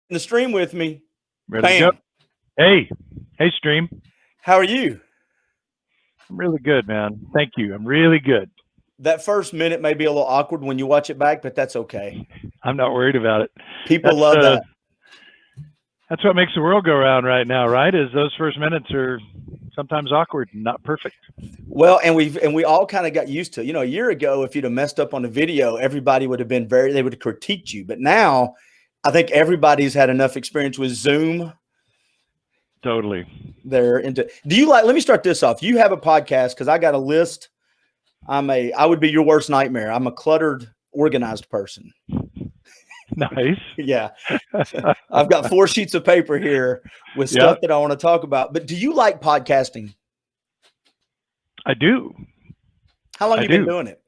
in the stream with me. Ready to go. Bam. Hey, Stream. How are you? I'm really good, man. Thank you. I'm really good. That first minute may be a little awkward when you watch it back, but that's okay. I'm not worried about it. People love that. That's what makes the world go round right now, right? Is those first minutes are sometimes awkward and not perfect. Well, and we all kind of got used to, a year ago, if you'd have messed up on the video, everybody would have been they would have critiqued you. But now I think everybody's had enough experience with Zoom. Totally. They're into, let me start this off. You have a podcast because I got a list. I would be your worst nightmare. I'm a cluttered, organized person. Nice. Yeah. I've got 4 sheets of paper here with stuff that I want to talk about. But do you like podcasting? I do. How long have you been doing it?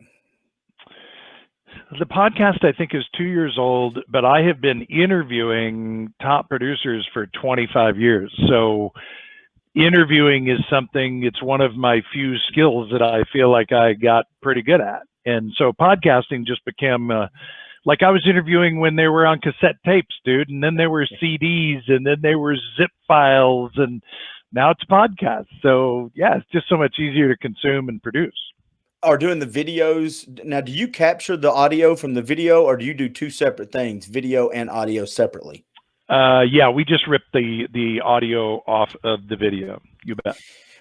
The podcast, I think, is 2 years old, but I have been interviewing top producers for 25 years. So interviewing is it's one of my few skills that I feel like I got pretty good at. And so podcasting just became like I was interviewing when they were on cassette tapes, dude, and then there were CDs, and then there were zip files, and now it's a podcast. So yeah, it's just so much easier to consume and produce. Are doing the videos now, do you capture the audio from the video, or do you do 2 separate things, video and audio separately? Yeah, we just ripped the audio off of the video. You bet.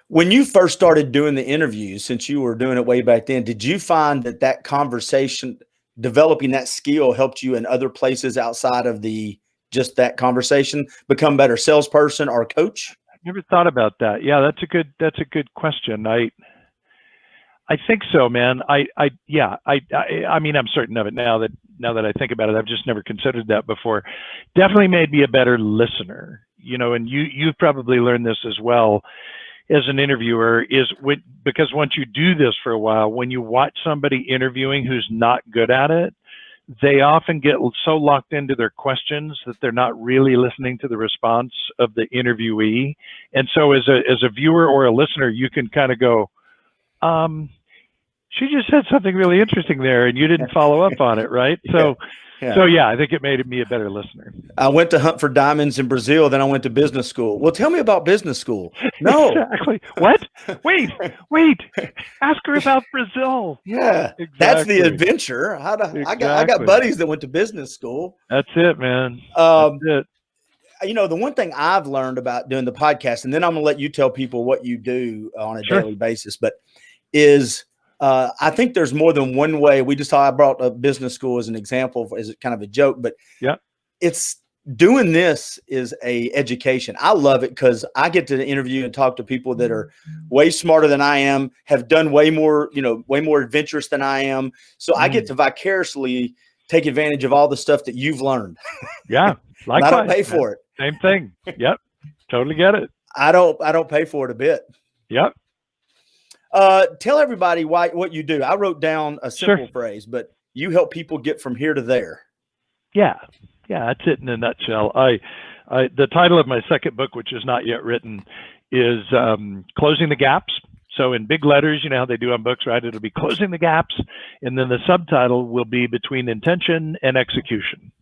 When you first started doing the interviews, since you were doing it way back then, did you find that conversation, developing that skill, helped you in other places outside of just that conversation, become better salesperson or coach? I never thought about that. Yeah, that's a good question. I think so, man. I mean, I'm certain of it now that I think about it. I've just never considered that before. Definitely made me a better listener, and you've probably learned this as well as an interviewer, because once you do this for a while, when you watch somebody interviewing who's not good at it, they often get so locked into their questions that they're not really listening to the response of the interviewee. And so as a viewer or a listener, you can kind of go, she just said something really interesting there and you didn't follow up on it, right? So I think it made me a better listener. I went to hunt for diamonds in Brazil, then I went to business school. Well, tell me about business school. No. Exactly. What? Wait. Ask her about Brazil. Yeah. Exactly. That's the adventure. I got buddies that went to business school. That's it, man. That's it. The one thing I've learned about doing the podcast, and then I'm going to let you tell people what you do on a daily basis, but is I think there's more than one way. I brought a business school as an example, as kind of a joke, but it's doing this is a education. I love it because I get to interview and talk to people that are way smarter than I am, have done way more adventurous than I am. So I get to vicariously take advantage of all the stuff that you've learned. Yeah. I don't pay for it. Same thing. Yep. Totally get it. I don't pay for it a bit. Yep. Tell everybody what you do. I wrote down a simple phrase, but you help people get from here to there. Yeah, that's it in a nutshell. The title of my second book, which is not yet written, is Closing the Gaps. So in big letters, you know how they do on books, right? It'll be Closing the Gaps, and then the subtitle will be Between Intention and Execution.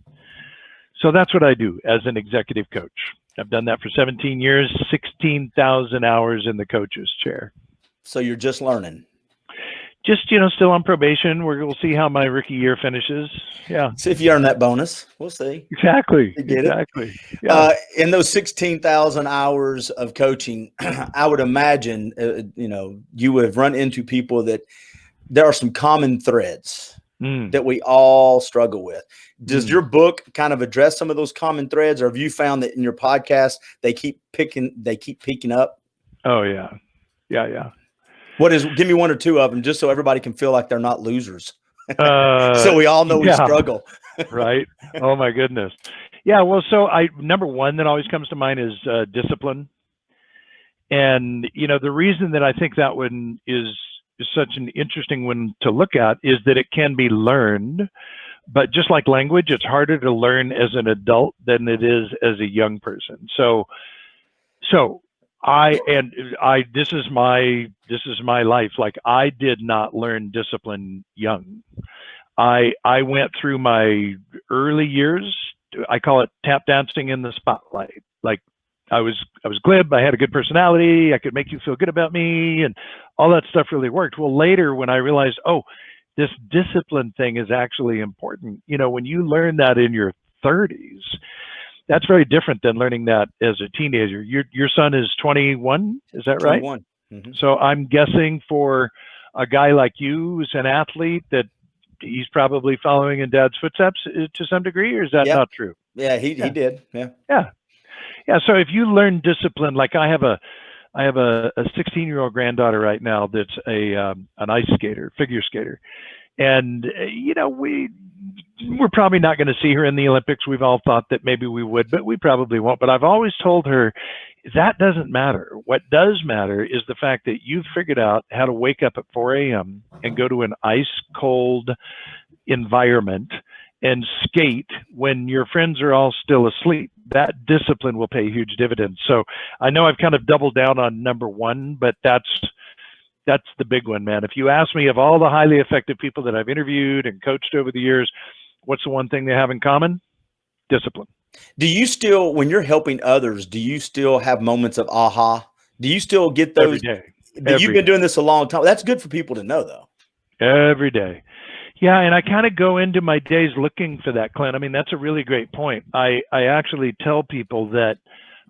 So that's what I do as an executive coach. I've done that for 17 years, 16,000 hours in the coach's chair. So you're just learning. Just, still on probation. We'll see how my rookie year finishes. Yeah. See if you earn that bonus. We'll see. Exactly. Exactly. Yeah. In those 16,000 hours of coaching, I would imagine, you would have run into people that there are some common threads that we all struggle with. Does your book kind of address some of those common threads, or have you found that in your podcast, they keep picking up? Oh yeah. Yeah. Give me 1 or 2 of them, just so everybody can feel like they're not losers. So we all know we struggle. Right. Oh my goodness. Yeah. Well, so number one that always comes to mind is discipline. And, the reason that I think that one is such an interesting one to look at is that it can be learned, but just like language, it's harder to learn as an adult than it is as a young person. So this is my life. Like, I did not learn discipline young. I went through my early years I call it tap dancing in the spotlight. Like I was glib. I had a good personality. I could make you feel good about me, and all that stuff really worked. Well, later when I realized, oh, this discipline thing is actually important. You know, when you learn that in your 30s, that's very different than learning that as a teenager. Your son is 21, is that right? 21. Mm-hmm. So I'm guessing for a guy like you who's an athlete that he's probably following in dad's footsteps to some degree, or is that not true? Yeah, he did. Yeah. Yeah. So if you learn discipline, like I have a 16-year-old granddaughter right now that's an ice skater, figure skater, and you know we're probably not going to see her in the Olympics. We've all thought that maybe we would, but we probably won't. But I've always told her that doesn't matter. What does matter is the fact that you've figured out how to wake up at 4 a.m. and go to an ice cold environment and skate when your friends are all still asleep. That discipline will pay huge dividends. So I know I've kind of doubled down on number one, but that's the big one, man. If you ask me, of all the highly effective people that I've interviewed and coached over the years, what's the one thing they have in common? Discipline. Do you still, when you're helping others, do you still have moments of aha? Do you still get those? Every day. You've been doing this a long time. That's good for people to know, though. Every day. Yeah, and I kind of go into my days looking for that, Clint. I mean, that's a really great point. I actually tell people that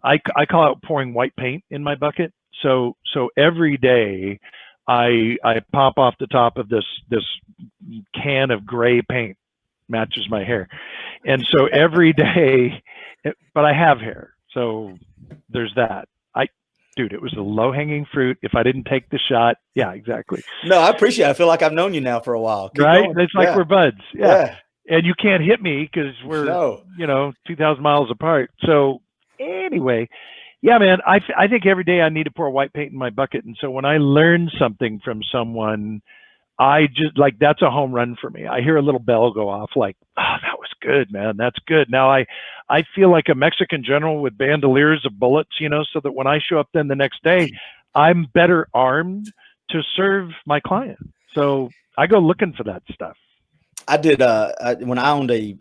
I call it pouring white paint in my bucket. So every day I pop off the top of this can of gray paint, matches my hair. And so every day, but I have hair. So there's that. Dude, it was a low-hanging fruit. If I didn't take the shot, yeah, exactly. No, I appreciate it. I feel like I've known you now for a while. Keep right? going. It's like we're buds. Yeah. And you can't hit me because we're, 2,000 miles apart. So anyway, yeah, man, I think every day I need to pour white paint in my bucket. And so when I learn something from someone, I just like, that's a home run for me. I hear a little bell go off like, oh, that was good, man. That's good. Now I feel like a Mexican general with bandoliers of bullets, so that when I show up then the next day, I'm better armed to serve my client. So I go looking for that stuff. I did when I owned a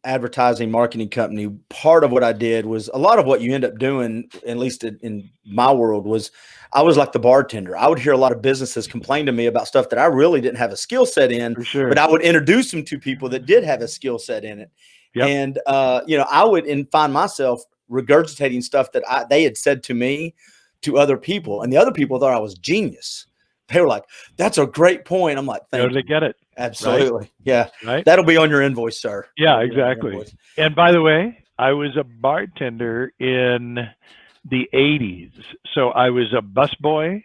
advertising marketing company. Part of what I did was a lot of what you end up doing, at least in my world, was I was like the bartender. I would hear a lot of businesses complain to me about stuff that I really didn't have a skill set in, for sure. But I would introduce them to people that did have a skill set in it. Yep. And I would find myself regurgitating stuff that they had said to me to other people, and the other people thought I was genius. They were like, "That's a great point." I'm like, "Thank you." Get it. Absolutely. Right? Yeah. Right. That'll be on your invoice, sir. Yeah, exactly. And by the way, I was a bartender in the 80s. So I was a busboy,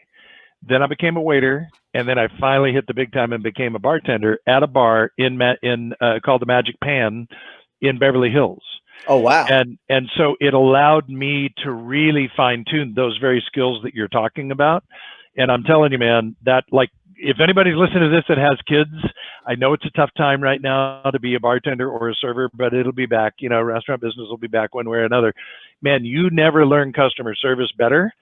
then I became a waiter, and then I finally hit the big time and became a bartender at a bar called the Magic Pan in Beverly Hills. Oh, wow. And so it allowed me to really fine tune those very skills that you're talking about. And I'm telling you, man, that like, if anybody's listening to this that has kids, I know it's a tough time right now to be a bartender or a server, but it'll be back. Restaurant business will be back one way or another. Man, you never learn customer service better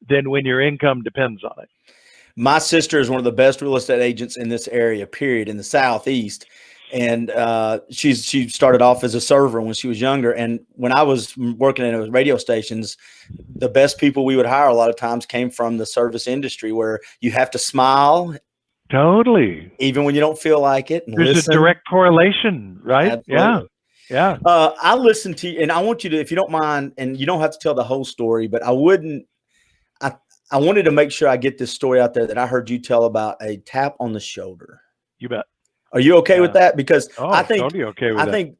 than when your income depends on it. My sister is one of the best real estate agents in this area, period, in the Southeast. And she started off as a server when she was younger. And when I was working in radio stations, the best people we would hire a lot of times came from the service industry, where you have to smile. Totally. Even when you don't feel like it. There's listen. A direct correlation, right? Absolutely. Yeah. I listened to you, and I want you to, if you don't mind, and you don't have to tell the whole story, but I wanted to make sure I get this story out there that I heard you tell about a tap on the shoulder. You bet. Are you okay with that? Because I think totally okay with I think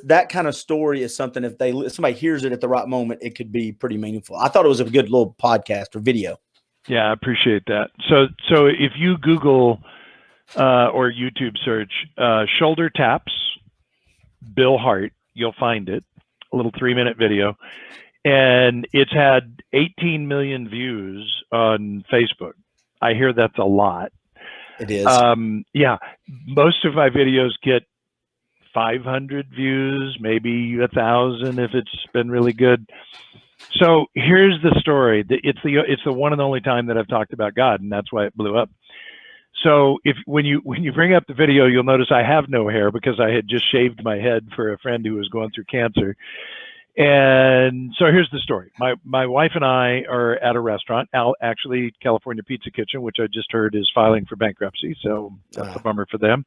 that kind of story is something, if somebody hears it at the right moment, it could be pretty meaningful. I thought it was a good little podcast or video. Yeah, I appreciate that. So if you Google or YouTube search shoulder taps, Bill Hart, you'll find it. A little 3-minute video, and it's had 18 million views on Facebook. I hear that's a lot. It is. Yeah, most of my videos get 500 views, maybe 1,000 if it's been really good. So here's the story. It's the one and only time that I've talked about God, and that's why it blew up. So when you bring up the video, you'll notice I have no hair because I had just shaved my head for a friend who was going through cancer. And so here's the story. My wife and I are at a restaurant, actually California Pizza Kitchen, which I just heard is filing for bankruptcy. So that's a bummer for them.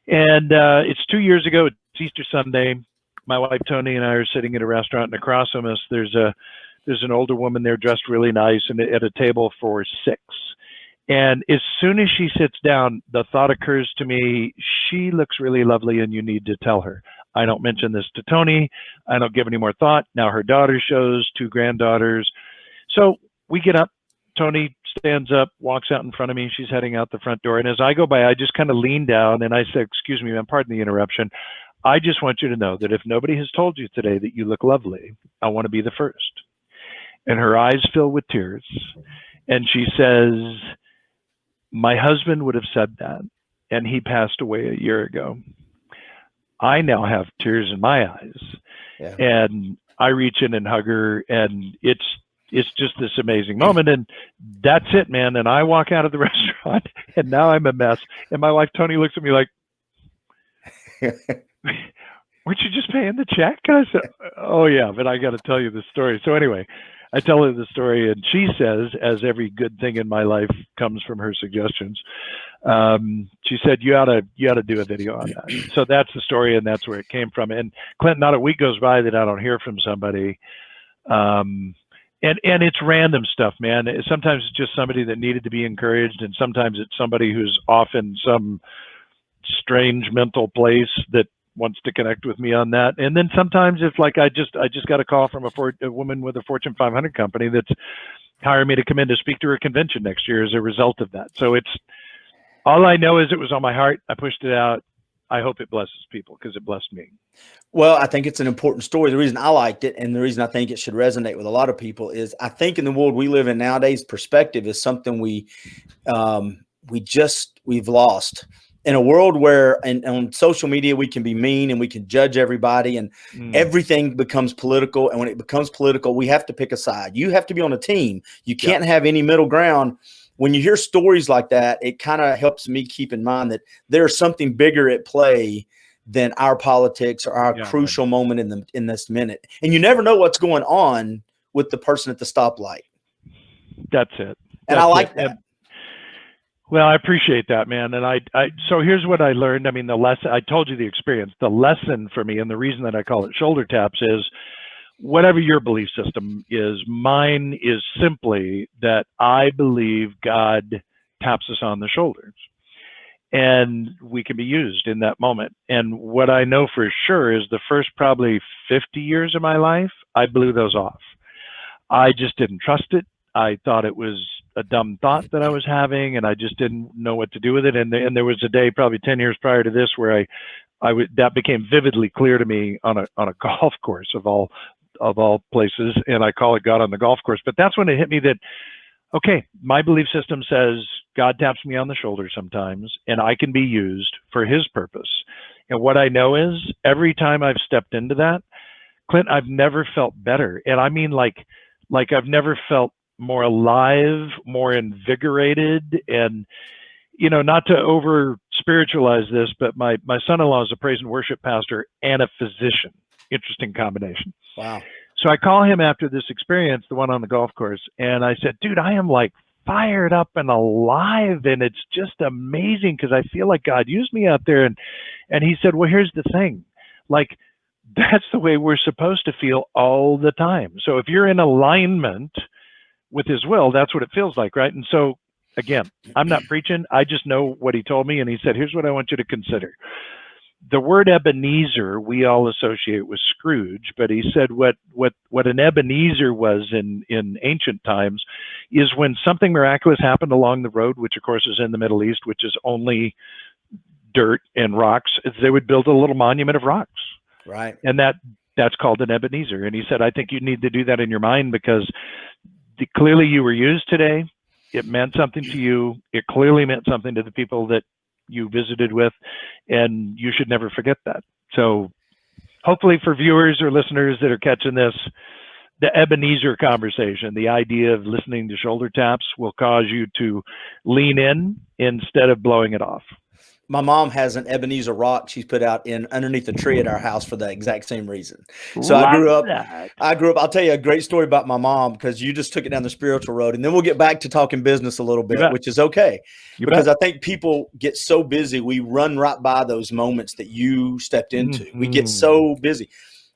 And it's 2 years ago. It's Easter Sunday. My wife Tony and I are sitting at a restaurant, and across from us there's an older woman there dressed really nice, and at a table for 6. And as soon as she sits down, the thought occurs to me, she looks really lovely and you need to tell her. I don't mention this to Tony. I don't give any more thought. Now her daughter shows, 2 granddaughters. So we get up. Tony stands up, walks out in front of me. She's heading out the front door. And as I go by, I just kind of lean down and I said, excuse me, ma'am, pardon the interruption. I just want you to know that if nobody has told you today that you look lovely, I want to be the first. And her eyes fill with tears. And she says, my husband would have said that, and he passed away a year ago. I now have tears in my eyes. Yeah. And I reach in and hug her, and it's just this amazing moment. And that's it, man. And I walk out of the restaurant, and now I'm a mess. And my wife, Tony, looks at me like, weren't you just paying the check? And I said, oh, yeah, but I got to tell you the story. So anyway, I tell her the story, and she says, as every good thing in my life comes from her suggestions, she said, you ought to do a video on that. So that's the story, and that's where it came from. And Clint, not a week goes by that I don't hear from somebody. And it's random stuff, man. Sometimes it's just somebody that needed to be encouraged, and sometimes it's somebody who's off in some strange mental place that wants to connect with me on that. And then sometimes it's like I just got a call from a woman with a Fortune 500 company that's hired me to come in to speak to her convention next year as a result of that. So it's all I know is it was on my heart. I pushed it out. I hope it blesses people because it blessed me. Well, I think it's an important story. The reason I liked it and the reason I think it should resonate with a lot of people is I think in the world we live in nowadays, perspective is something we've lost. In a world where and on social media, we can be mean and we can judge everybody and everything becomes political. And when it becomes political, we have to pick a side. You have to be on a team. You can't have any middle ground. When you hear stories like that, it kind of helps me keep in mind that there's something bigger at play than our politics or our crucial moment in this minute. And you never know what's going on with the person at the stoplight. That's it. And I like that. Well, I appreciate that, man. And so here's what I learned. I mean, the lesson, I told you the experience, the lesson for me, and the reason that I call it shoulder taps is whatever your belief system is, mine is simply that I believe God taps us on the shoulders and we can be used in that moment. And what I know for sure is the first probably 50 years of my life, I blew those off. I just didn't trust it. I thought it was a dumb thought that I was having, and I just didn't know what to do with it. And there was a day probably 10 years prior to this where that became vividly clear to me on a golf course of all places, and I call it God on the golf course. But that's when it hit me that, okay, my belief system says God taps me on the shoulder sometimes, and I can be used for his purpose. And what I know is every time I've stepped into that, Clint, I've never felt better. And I mean like I've never felt more alive, more invigorated. And, you know, not to over spiritualize this, but my son-in-law is a praise and worship pastor and a physician. Interesting combination. Wow. So I call him after this experience, the one on the golf course, and I said, dude, I am like fired up and alive, and it's just amazing because I feel like God used me out there. And he said, well, here's the thing. Like, that's the way we're supposed to feel all the time. So if you're in alignment with his will, that's what it feels like, right? And so, again, I'm not preaching. I just know what he told me, and he said, here's what I want you to consider. The word Ebenezer we all associate with Scrooge, but he said what an Ebenezer was in ancient times is when something miraculous happened along the road, which of course is in the Middle East, which is only dirt and rocks. They would build a little monument of rocks. Right. And that's called an Ebenezer. And he said, I think you need to do that in your mind because clearly you were used today. It meant something to you. It clearly meant something to the people that you visited with, and you should never forget that. So hopefully for viewers or listeners that are catching this, the Ebenezer conversation, the idea of listening to shoulder taps will cause you to lean in instead of blowing it off. My mom has an Ebenezer rock she's put out in underneath the tree at our house for the exact same reason. So I grew up. I'll tell you a great story about my mom, because you just took it down the spiritual road, and then we'll get back to talking business a little bit, which is okay. Because I think people get so busy, we run right by those moments that you stepped into. We get so busy.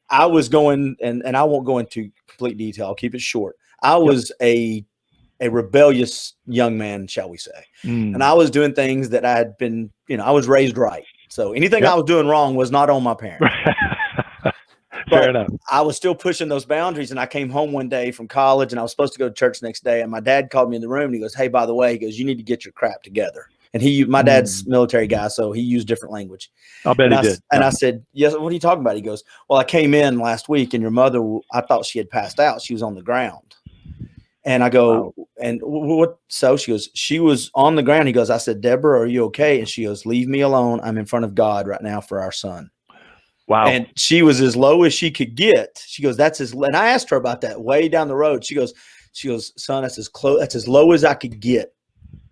I was going, and I won't go into complete detail. I'll keep it short. I was a rebellious young man, shall we say. And I was doing things that I had been, I was raised right. So anything I was doing wrong was not on my parents. Fair enough. I was still pushing those boundaries. And I came home one day from college, and I was supposed to go to church the next day. And my dad called me in the room, and he goes, "Hey, by the way," he goes, "you need to get your crap together." And my dad's military guy, so he used different language. I'll bet he did. And I said, "Yes, what are you talking about?" He goes, "Well, I came in last week, and your mother, I thought she had passed out. She was on the ground." And I go, "And what?" So she goes, "She was on the ground." He goes, I said, "Deborah, are you okay?" And she goes, "Leave me alone. I'm in front of God right now for our son." Wow. And she was as low as she could get. She goes, and I asked her about that way down the road. She goes, "Son, that's as low as I could get.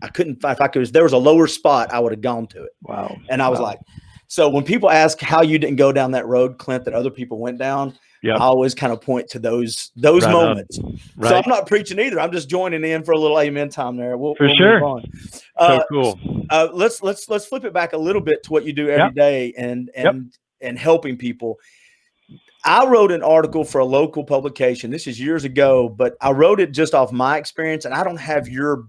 I couldn't, if there was a lower spot, I would have gone to it." Wow. And I was like, so when people ask how you didn't go down that road, Clint, that other people went down, I always kind of point to those moments. Right. So I'm not preaching either. I'm just joining in for a little amen time there. We'll move on. So cool. Let's flip it back a little bit to what you do every day and helping people. I wrote an article for a local publication. This is years ago, but I wrote it just off my experience, and I don't have your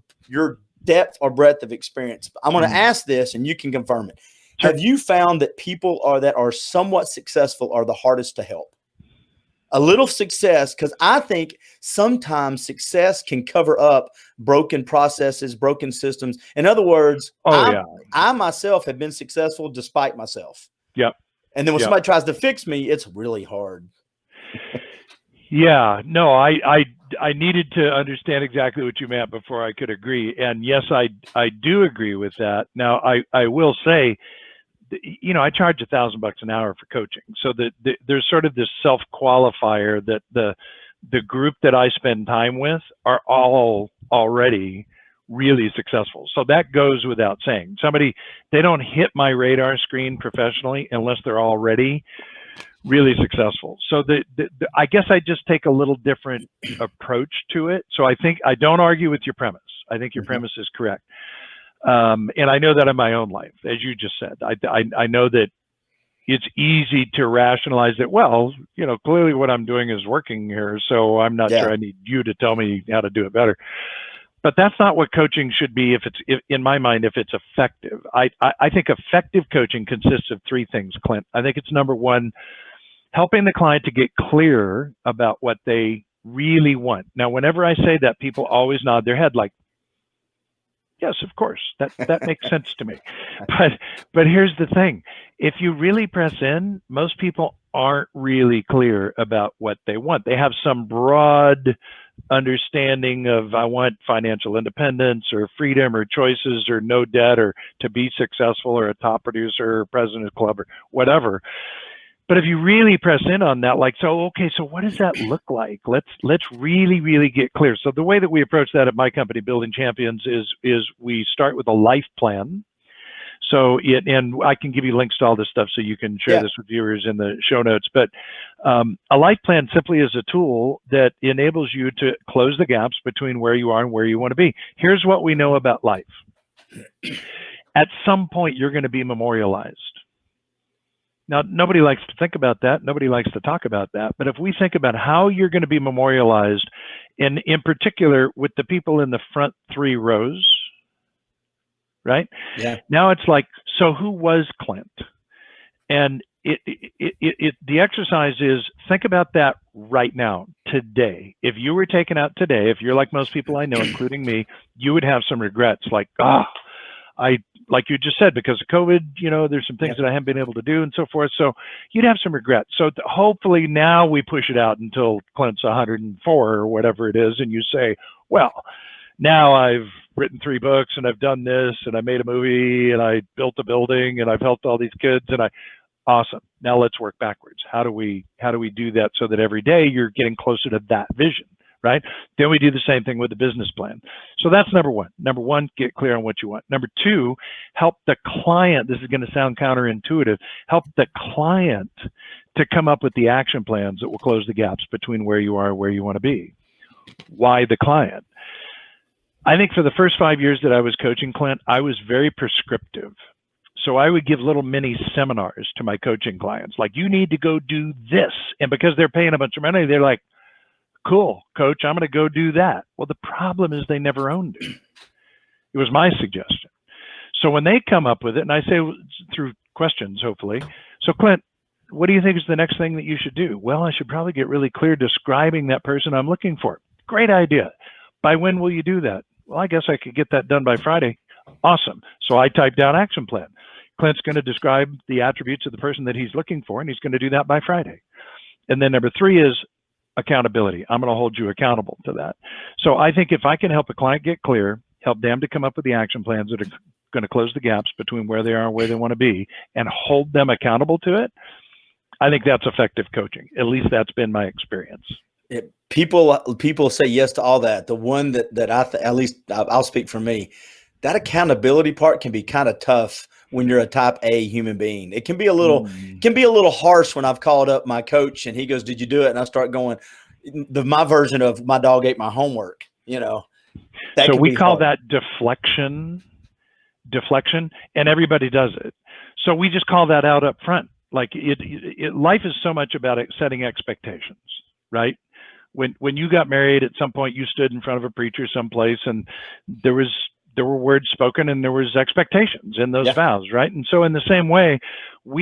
depth or breadth of experience. I'm going to ask this, and you can confirm it. Sure. Have you found that people that are somewhat successful are the hardest to help? A little success, because I think sometimes success can cover up broken processes, broken systems. In other words, I myself have been successful despite myself. Yep. And then when somebody tries to fix me, it's really hard. Yeah, no, I needed to understand exactly what you meant before I could agree. And yes, I do agree with that. Now, I will say, I charge $1,000 an hour for coaching. So there's sort of this self-qualifier that the group that I spend time with are all already really successful. So that goes without saying. They don't hit my radar screen professionally unless they're already really successful. So I guess I just take a little different approach to it. So I don't argue with your premise. I think your premise is correct. And I know that in my own life, as you just said, I know that it's easy to rationalize that, well, clearly what I'm doing is working here. So I'm not sure I need you to tell me how to do it better. But that's not what coaching should be in my mind, if it's effective. I think effective coaching consists of three things, Clint. I think it's number one, helping the client to get clear about what they really want. Now, whenever I say that, people always nod their head like, yes, of course, that makes sense to me. But here's the thing. If you really press in, most people aren't really clear about what they want. They have some broad understanding of, I want financial independence or freedom or choices or no debt or to be successful or a top producer or president of club or whatever. But if you really press in on that, so what does that look like? Let's really, really get clear. So the way that we approach that at my company, Building Champions, is we start with a life plan. So and I can give you links to all this stuff so you can share this with viewers in the show notes. But a life plan simply is a tool that enables you to close the gaps between where you are and where you want to be. Here's what we know about life. At some point, you're going to be memorialized. Now, nobody likes to think about that. Nobody likes to talk about that. But if we think about how you're going to be memorialized, and in particular with the people in the front three rows, right? Yeah. Now it's like, so who was Clint? And the exercise is, think about that right now, today. If you were taken out today, if you're like most people I know, including me, you would have some regrets, like, like you just said, because of COVID, there's some things that I haven't been able to do and so forth. So you'd have some regrets. So hopefully now we push it out until Clint's 104 or whatever it is. And you say, well, now I've written 3 books and I've done this and I made a movie and I built a building and I've helped all these kids and Awesome. Now let's work backwards. How do we do that so that every day you're getting closer to that vision, right? Then we do the same thing with the business plan. So that's number one. Number one, get clear on what you want. Number two, help the client. This is going to sound counterintuitive. Help the client to come up with the action plans that will close the gaps between where you are and where you want to be. Why the client? I think for the first 5 years that I was coaching, Clint, I was very prescriptive. So I would give little mini seminars to my coaching clients, like, you need to go do this. And because they're paying a bunch of money, they're like, cool, coach, I'm going to go do that. Well, the problem is they never owned it. It was my suggestion. So when they come up with it, and I say through questions, hopefully, so Clint, what do you think is the next thing that you should do? Well, I should probably get really clear describing that person I'm looking for. Great idea. By when will you do that? Well, I guess I could get that done by Friday. Awesome. So I typed out action plan. Clint's going to describe the attributes of the person that he's looking for, and he's going to do that by Friday. And then number three is accountability. I'm going to hold you accountable to that. So I think if I can help a client get clear, help them to come up with the action plans that are going to close the gaps between where they are and where they want to be, and hold them accountable to it, I think that's effective coaching. At least that's been my experience. People say yes to all that. The one that at least I'll speak for me, that accountability part can be kind of tough when you're a type A human being. It can be a little harsh when I've called up my coach and he goes, "Did you do it?" And I start going, my version of my dog ate my homework, So we call that deflection, and everybody does it. So we just call that out up front. Like life is so much about setting expectations, right? When you got married, at some point you stood in front of a preacher someplace, and there were words spoken and there was expectations in those vows, right? And so in the same way,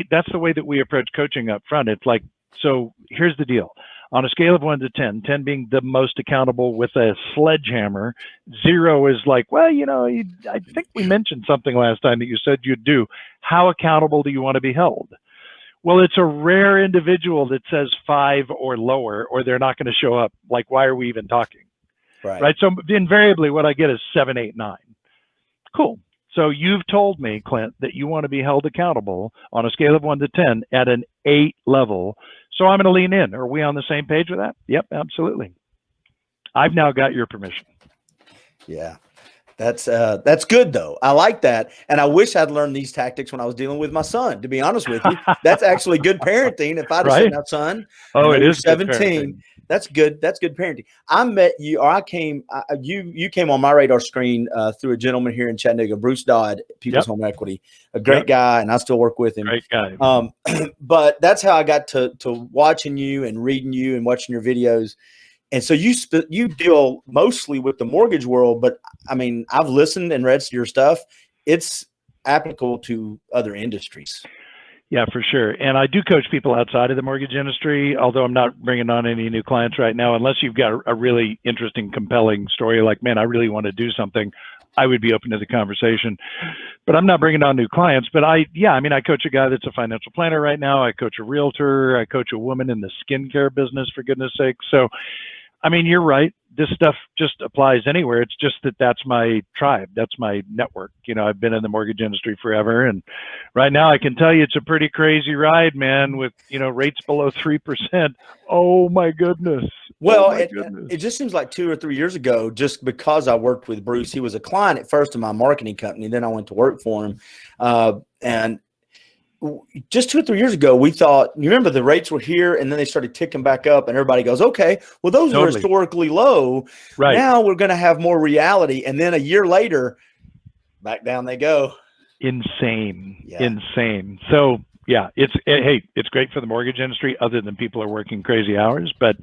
that's the way that we approach coaching up front. It's like, so here's the deal. On a scale of 1 to 10, 10 being the most accountable with a sledgehammer, 0 is like, well, I think we mentioned something last time that you said you'd do. How accountable do you want to be held? Well, it's a rare individual that says 5 or lower, or they're not going to show up. Like, why are we even talking? Right. So invariably what I get is 7, 8, 9. Cool. So you've told me, Clint, that you want to be held accountable on a scale of 1 to 10 at an 8 level. So I'm going to lean in. Are we on the same page with that? Yep, absolutely. I've now got your permission. Yeah. That's good though. I like that. And I wish I'd learned these tactics when I was dealing with my son, to be honest with you. That's actually good parenting. If I'd have said, "Now, son, it is 17, that's good. That's good parenting." I met you, or you came on my radar screen through a gentleman here in Chattanooga, Bruce Dodd, People's Home Equity, a great guy. And I still work with him. Great guy. But that's how I got to watching you and reading you and watching your videos. And so you deal mostly with the mortgage world, but I mean, I've listened and read your stuff. It's applicable to other industries. Yeah, for sure. And I do coach people outside of the mortgage industry, although I'm not bringing on any new clients right now, unless you've got a really interesting, compelling story like, man, I really want to do something. I would be open to the conversation, but I'm not bringing on new clients. But I coach a guy that's a financial planner right now. I coach a realtor. I coach a woman in the skincare business, for goodness sake. So, I mean, you're right. This stuff just applies anywhere. It's just that's my tribe. That's my network. I've been in the mortgage industry forever. And right now I can tell you it's a pretty crazy ride, man, with, rates below 3%. Oh my goodness. Well, it just seems like 2 or 3 years ago, just because I worked with Bruce, he was a client at first in my marketing company. Then I went to work for him. And just 2 or 3 years ago, we thought, you remember the rates were here and then they started ticking back up and everybody goes, okay, well, those are historically low. Right. Now we're going to have more reality. And then a year later, back down they go. Insane. So yeah, it's great for the mortgage industry other than people are working crazy hours. But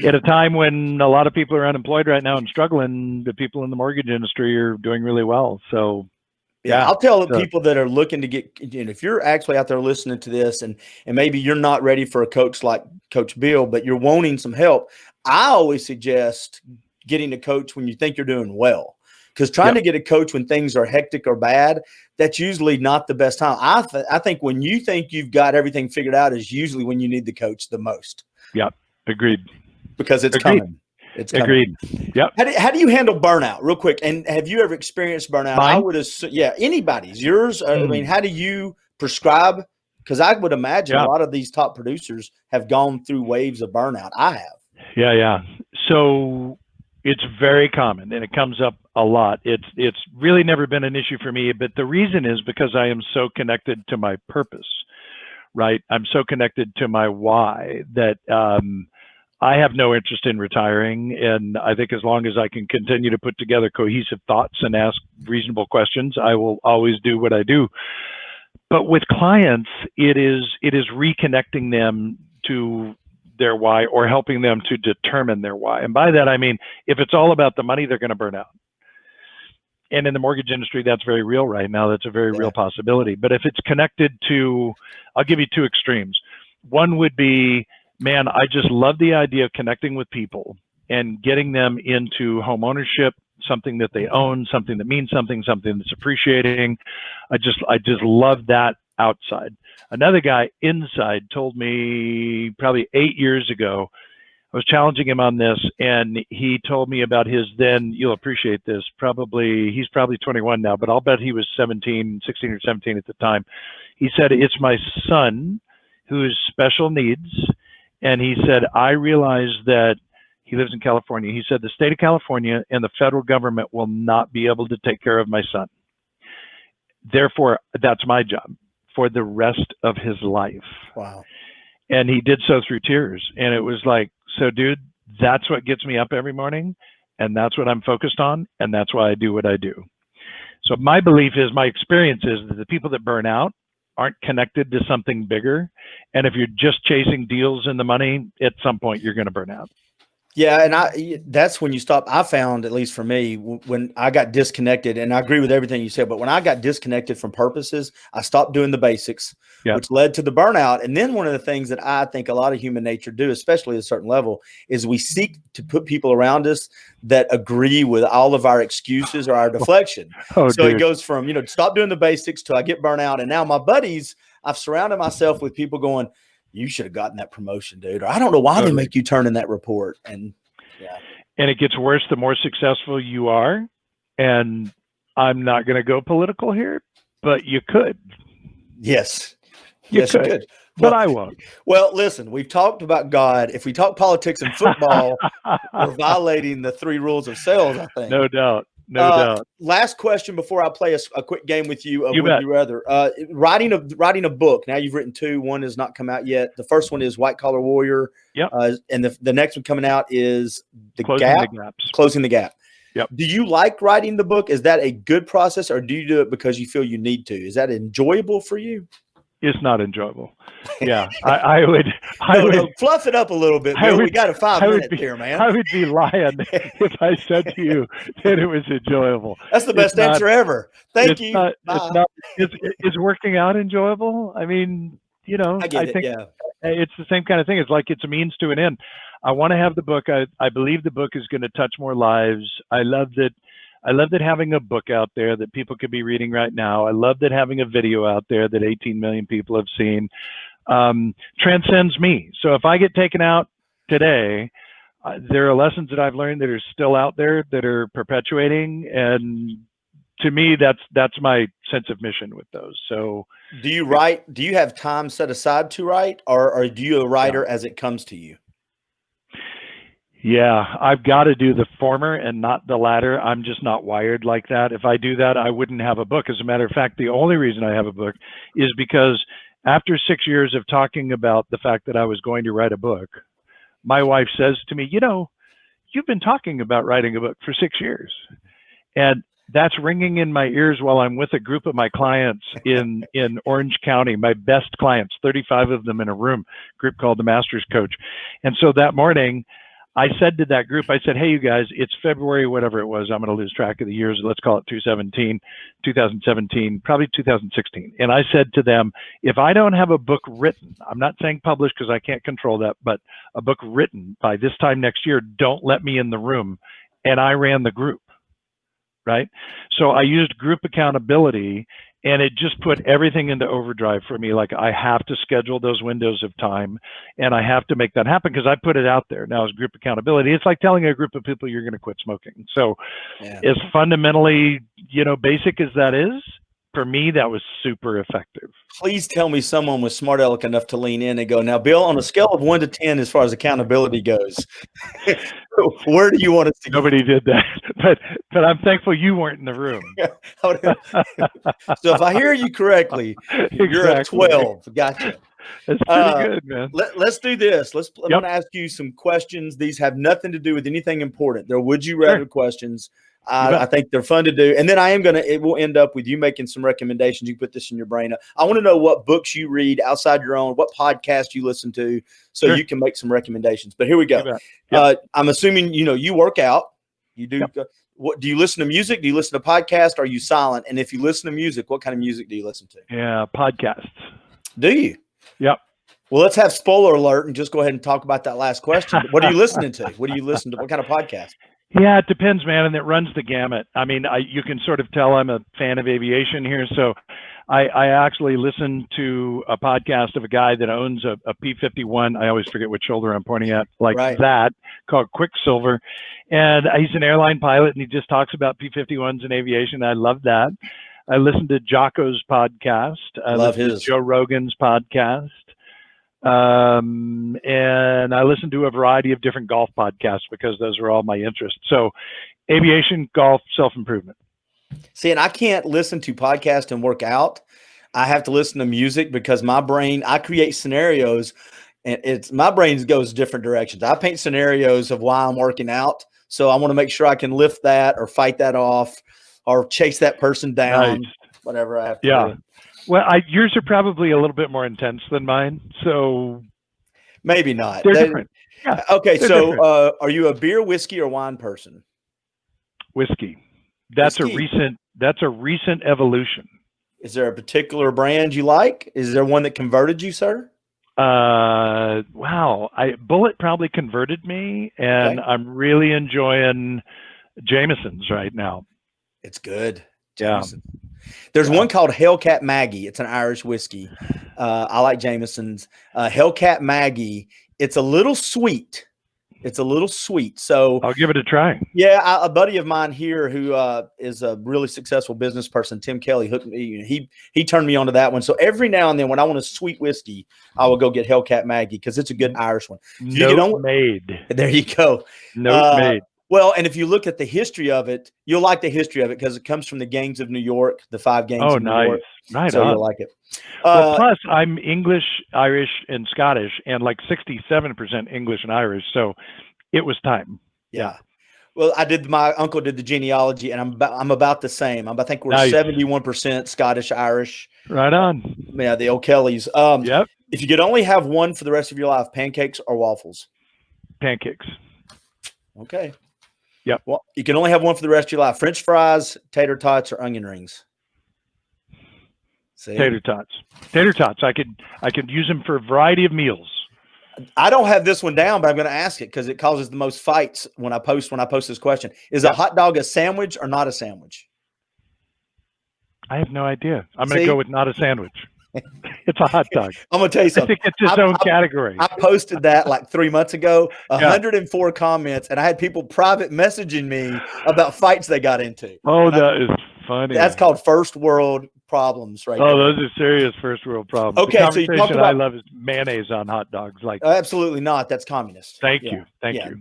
at a time when a lot of people are unemployed right now and struggling, the people in the mortgage industry are doing really well. So yeah, I'll tell people that are looking to get, if you're actually out there listening to this and maybe you're not ready for a coach like Coach Bill, but you're wanting some help, I always suggest getting a coach when you think you're doing well, because trying to get a coach when things are hectic or bad, that's usually not the best time. I think when you think you've got everything figured out is usually when you need the coach the most. Yeah, agreed. Because it's coming. It's agreed. Yep. How do you handle burnout, real quick? And have you ever experienced burnout? Mine? I would assume, anybody's. Yours. I mean, how do you prescribe Because I would imagine Yeah. a lot of these top producers have gone through waves of burnout. I have. Yeah. So it's very common and it comes up a lot. It's really never been an issue for me, but the reason is because I am so connected to my purpose, right? I'm so connected to my why that I have no interest in retiring. And I think as long as I can continue to put together cohesive thoughts and ask reasonable questions, I will always do what I do. But with clients, it is reconnecting them to their why or helping them to determine their why. And by that, I mean, if it's all about the money, they're going to burn out. And in the mortgage industry, that's very real right now. That's a very real possibility. But if it's connected to, I'll give you two extremes. One would be, man, I just love the idea of connecting with people and getting them into home ownership, something that they own, something that means something that's appreciating. I just love that outside. Another guy inside told me probably 8 years ago, I was challenging him on this, and he told me about his then, you'll appreciate this, he's probably 21 now, but I'll bet he was 16 or 17 at the time. He said, it's my son who's special needs. And he said, I realized that he lives in California. He said, the state of California and the federal government will not be able to take care of my son. Therefore, that's my job for the rest of his life. Wow. And he did so through tears. And it was like, so dude, that's what gets me up every morning. And that's what I'm focused on. And that's why I do what I do. So my belief is, my experience is that the people that burn out aren't connected to something bigger. And if you're just chasing deals and the money, at some point you're going to burn out. Yeah. And that's when you stop. I found, at least for me, when I got disconnected, and I agree with everything you said, but when I got disconnected from purposes, I stopped doing the basics, which led to the burnout. And then one of the things that I think a lot of human nature do, especially at a certain level, is we seek to put people around us that agree with all of our excuses or our deflection. It goes from, stop doing the basics till I get burnout. And now my buddies, I've surrounded myself with people going, you should have gotten that promotion, dude. Or I don't know why they make you turn in that report. And and it gets worse the more successful you are. And I'm not going to go political here, but you could. Yes. You could. But I won't. Well, listen, we've talked about God. If we talk politics and football, we're violating the 3 rules of sales, I think. No doubt. No doubt. Last question before I play a quick game with you. You bet. You rather writing a book. Now you've written 2. One has not come out yet. The first one is White Collar Warrior. Yep. And the next one coming out is Closing the Gap. Yep. Do you like writing the book? Is that a good process, or do you do it because you feel you need to? Is that enjoyable for you? It's not enjoyable. Yeah, I would fluff it up a little bit. We got a 5 minute here, man. I would be lying if I said to you that it was enjoyable. That's the best answer ever. Thank you. Is working out enjoyable? I mean, I think it's the same kind of thing. It's like it's a means to an end. I want to have the book. I believe the book is going to touch more lives. I love that having a book out there that people could be reading right now. I love that having a video out there that 18 million people have seen transcends me. So if I get taken out today, there are lessons that I've learned that are still out there that are perpetuating. And to me, that's my sense of mission with those. So do you write? Do you have time set aside to write, or do you a writer as it comes to you? Yeah, I've got to do the former and not the latter. I'm just not wired like that. If I do that, I wouldn't have a book. As a matter of fact, the only reason I have a book is because after 6 years of talking about the fact that I was going to write a book, my wife says to me, you've been talking about writing a book for 6 years. And that's ringing in my ears while I'm with a group of my clients in Orange County, my best clients, 35 of them in a room, group called the Masters Coach. And so that morning, I said to that group, I said, hey, you guys, it's February, whatever it was. I'm going to lose track of the years. Let's call it 2017, probably 2016. And I said to them, if I don't have a book written, I'm not saying published because I can't control that, but a book written by this time next year, don't let me in the room. And I ran the group, right? So I used group accountability, and it just put everything into overdrive for me. Like, I have to schedule those windows of time, and I have to make that happen because I put it out there. Now, as group accountability, it's like telling a group of people you're going to quit smoking. So as fundamentally, basic as that is, for me, that was super effective. Please tell me someone was smart aleck enough to lean in and go, now, Bill, on a scale of 1 to 10, as far as accountability goes, where do you want us to go? Nobody did that, but I'm thankful you weren't in the room. So if I hear you correctly, you're at 12. Gotcha. That's pretty good, man. Let's do this. I'm going to ask you some questions. These have nothing to do with anything important. They're would you rather questions. I think they're fun to do. And then it will end up with you making some recommendations. You can put this in your brain. I want to know what books you read outside your own, what podcast you listen to, so you can make some recommendations. But here we go. I'm assuming, you work out. You do. What do you listen to music? Do you listen to podcasts? Are you silent? And if you listen to music, what kind of music do you listen to? Yeah, podcasts. Do you? Yep. Well, let's have spoiler alert and just go ahead and talk about that last question. What are you listening to? What do you listen to? What kind of podcast? Yeah, it depends, man, and it runs the gamut. I mean, you can sort of tell I'm a fan of aviation here, so I actually listen to a podcast of a guy that owns a P-51. I always forget which shoulder I'm pointing at, that, called Quicksilver, and he's an airline pilot, and he just talks about P-51s and aviation. I love that. I listen to Jocko's podcast. I love his. Joe Rogan's podcast. And I listen to a variety of different golf podcasts because those are all my interests. So aviation, golf, self-improvement. See, and I can't listen to podcasts and work out. I have to listen to music because I create scenarios and my brain goes different directions. I paint scenarios of why I'm working out. So I want to make sure I can lift that or fight that off or chase that person down, whatever I have to do. Well, yours are probably a little bit more intense than mine, so maybe not. They're different. Yeah. Okay, so are you a beer, whiskey, or wine person? Whiskey. That's a recent evolution. Is there a particular brand you like? Is there one that converted you, sir? Wow. Bullet probably converted me, and I'm really enjoying Jameson's right now. It's good. Jameson. Yeah. There's one called Hellcat Maggie. It's an Irish whiskey. I like Jameson's. Hellcat Maggie. It's a little sweet. So I'll give it a try. Yeah, a buddy of mine here who is a really successful business person, Tim Kelly, hooked me. He turned me onto that one. So every now and then, when I want a sweet whiskey, I will go get Hellcat Maggie because it's a good Irish one. Note made. There you go. Note made. Well, and if you look at the history of it, you'll like the history of it because it comes from the gangs of New York, the 5 gangs of New York. Right so on. You'll like it. Well, plus, I'm English, Irish, and Scottish, and like 67% English and Irish. So it was time. Yeah. Well, my uncle did the genealogy, and I'm about the same. I think we're 71% Scottish, Irish. Right on. Yeah, the O'Kellys. Yep. If you could only have one for the rest of your life, pancakes or waffles? Pancakes. Okay. Yep. Well, you can only have one for the rest of your life. French fries, tater tots, or onion rings? See? Tater tots. Tater tots. I could use them for a variety of meals. I don't have this one down, but I'm going to ask it because it causes the most fights when I post this question. Is a hot dog a sandwich or not a sandwich? I have no idea. I'm going to go with not a sandwich. It's a hot dog. I'm going to tell you something. I think it's its own category. I posted that like 3 months ago, 104 comments, and I had people private messaging me about fights they got into. Oh, that is funny. That's called first world problems, right? Oh, those are serious first world problems. Okay, the so you talked about, I love is mayonnaise on hot dogs. Like absolutely not. That's communist. Thank you.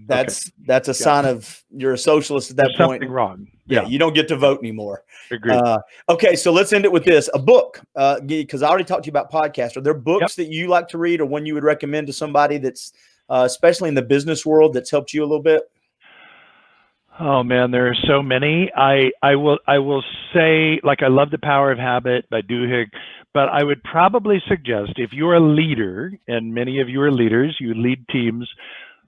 That's a sign of you're a socialist at that There's point. Something wrong. Yeah, you don't get to vote anymore. Agreed. Okay, so let's end it with this: a book. Because I already talked to you about podcasts. Are there books that you like to read, or one you would recommend to somebody that's, especially in the business world, that's helped you a little bit? Oh man, there are so many. I will say, like, I love The Power of Habit by Duhigg, but I would probably suggest if you're a leader, and many of you are leaders, you lead teams,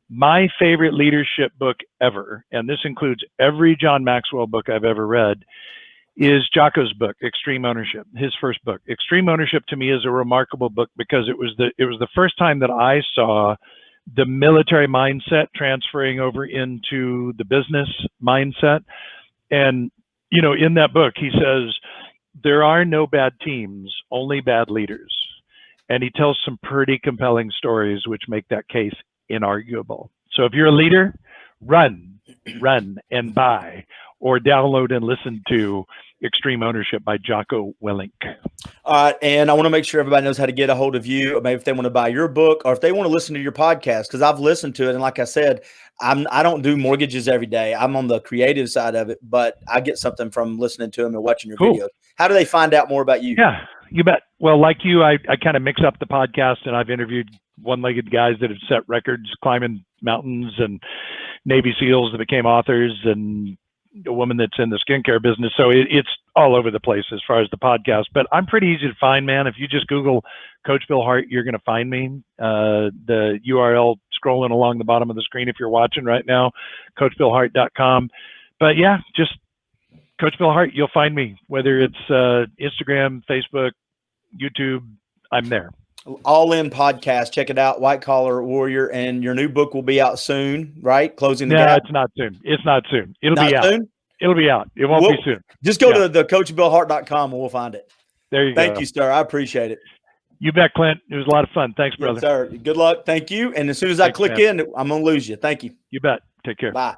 my favorite leadership book ever, and this includes every John Maxwell book I've ever read, is Jocko's book, Extreme Ownership, his first book. Extreme Ownership to me is a remarkable book because it was the first time that I saw the military mindset transferring over into the business mindset. And, you know, in that book, he says, there are no bad teams, only bad leaders. And he tells some pretty compelling stories which make that case inarguable. So if you're a leader, run and buy, or download and listen to Extreme Ownership by Jocko Willink. And I want to make sure everybody knows how to get a hold of you, maybe if they want to buy your book or if they want to listen to your podcast, because I've listened to it. And like I said, I don't do mortgages every day. I'm on the creative side of it, but I get something from listening to them and watching your videos. How do they find out more about you? Yeah, you bet. Well, like you, I kind of mix up the podcast, and I've interviewed one-legged guys that have set records climbing mountains, and Navy SEALs that became authors, and a woman that's in the skincare business. So it's all over the place as far as the podcast, but I'm pretty easy to find, man. If you just Google Coach Bill Hart, you're going to find me. The URL scrolling along the bottom of the screen if you're watching right now, coachbillhart.com. But yeah, just Coach Bill Hart, you'll find me, whether it's Instagram, Facebook, YouTube, I'm there. All In podcast. Check it out, White Collar Warrior. And your new book will be out soon, right? Closing the Gap. No, it's not soon. It's not soon. It'll Not be out. soon? It'll be out. It won't be soon. Just go to the coachbillhart.com and we'll find it. There you go. Thank you, sir. I appreciate it. You bet, Clint. It was a lot of fun. Thanks, brother. Yes, sir. Good luck. Thank you. And as soon as I click in, I'm going to lose you. Thank you. You bet. Take care. Bye.